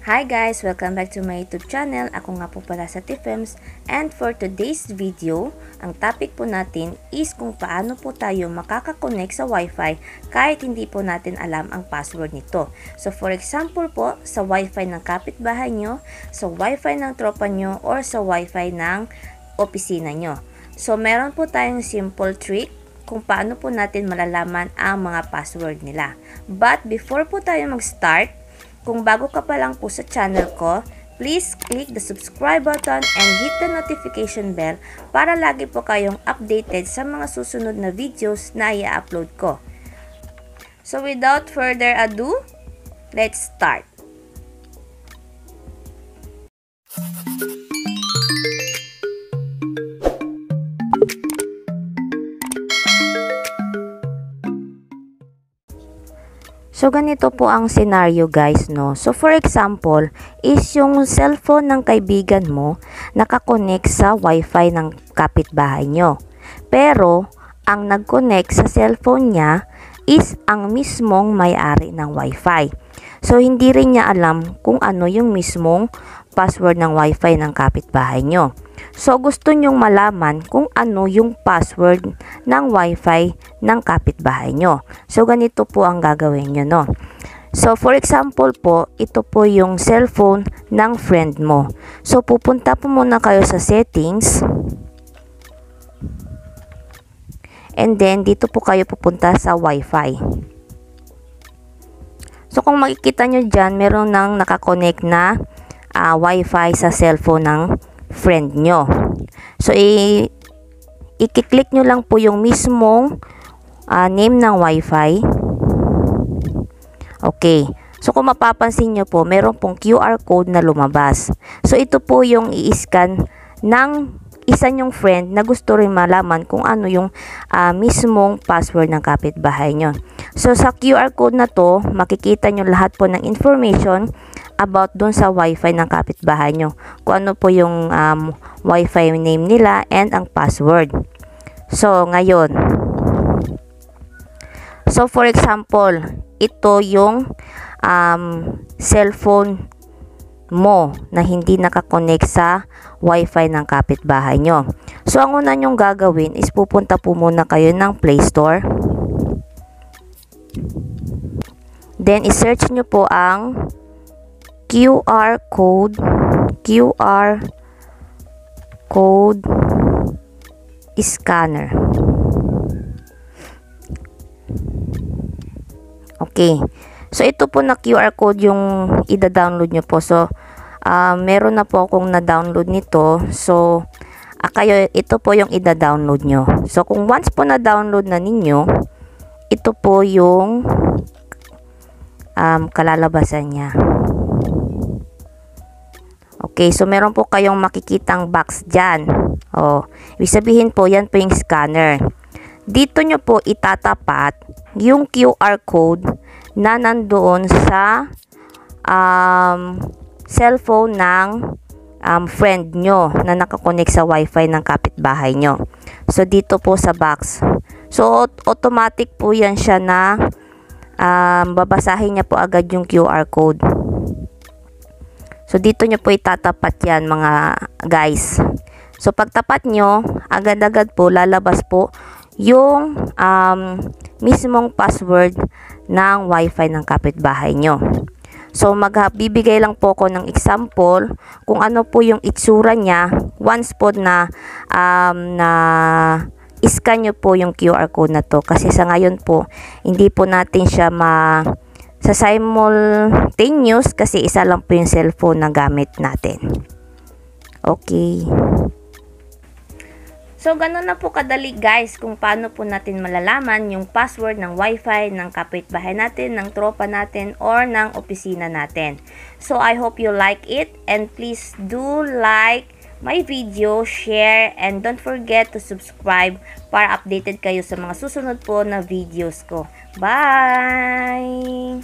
Hi guys! Welcome back to my YouTube channel. Ako nga po pala sa Tiffems, and for today's video, ang topic po natin is kung paano po tayo makakakonect sa Wi-Fi kahit hindi po natin alam ang password nito. So for example po, sa Wi-Fi ng kapitbahay nyo, sa Wi-Fi ng tropa nyo, or sa Wi-Fi ng opisina nyo. So meron po tayong simple trick kung paano po natin malalaman ang mga password nila. But before po tayo mag-start, kung bago ka pa lang po sa channel ko, please click the subscribe button and hit the notification bell para lagi po kayong updated sa mga susunod na videos na i-upload ko. So without further ado, let's start! So, ganito po ang scenario guys, no? So, for example, is yung cellphone ng kaibigan mo nakakonect sa Wi-Fi ng kapitbahay nyo. Pero, ang nag-connect sa cellphone niya is ang mismong may-ari ng Wi-Fi. So, hindi rin niya alam kung ano yung mismong password ng Wi-Fi ng kapitbahay nyo. So, gusto nyong malaman kung ano yung password ng Wi-Fi ng kapitbahay nyo. So, ganito po ang gagawin nyo, no? So, for example po, ito po yung cellphone ng friend mo. So, pupunta po muna kayo sa settings. And then, dito po kayo pupunta sa Wi-Fi. So, kung makikita nyo dyan, meron nang nakakonect na Wi-Fi sa cellphone ng friend nyo. So, i-click nyo lang po yung mismong name ng Wi-Fi. Okay. So, kung mapapansin nyo po, meron pong QR code na lumabas. So, ito po yung i-scan ng isa nyong friend na gusto rin malaman kung ano yung mismong password ng kapitbahay nyo. So, sa QR code na to, makikita nyo lahat po ng information about dun sa Wi-Fi ng kapitbahay nyo. Kung ano po yung Wi-Fi name nila and ang password. So, ngayon. So, for example, ito yung cellphone mo na hindi nakakonect sa Wi-Fi ng kapitbahay nyo. So, ang una nyong gagawin is pupunta po muna kayo ng Play Store. Then, isearch nyo po ang QR code scanner. Okay. So, ito po na QR code yung ida-download nyo po. So, meron na po akong na-download nito. So, ito po yung ida-download nyo. So, kung once po na-download na ninyo, ito po yung kalalabasan niya. Okay, so meron po kayong makikitang box dyan. Ibig sabihin po, yan po yung scanner. Dito nyo po itatapat yung QR code na nandoon sa cellphone ng friend nyo na nakakonect sa Wi-Fi ng kapitbahay nyo. So, dito po sa box. So, automatic po yan siya na babasahin niya po agad yung QR code. So, dito nyo po itatapat yan mga guys. So, pagtapat nyo, agad-agad po lalabas po yung mismong password ng Wi-Fi ng kapitbahay nyo. So, magbibigay lang po ako ng example kung ano po yung itsura niya once po na scan nyo po yung QR code na to. Kasi sa ngayon po, hindi po natin siya sa simultaneous kasi isa lang po yung cellphone na gamit natin. Okay. So, ganun na po kadali guys kung paano po natin malalaman yung password ng Wi-Fi ng kapitbahay natin, ng tropa natin, or ng opisina natin. So, I hope you like it and please do like my video, share, and don't forget to subscribe para updated kayo sa mga susunod po na videos ko. Bye!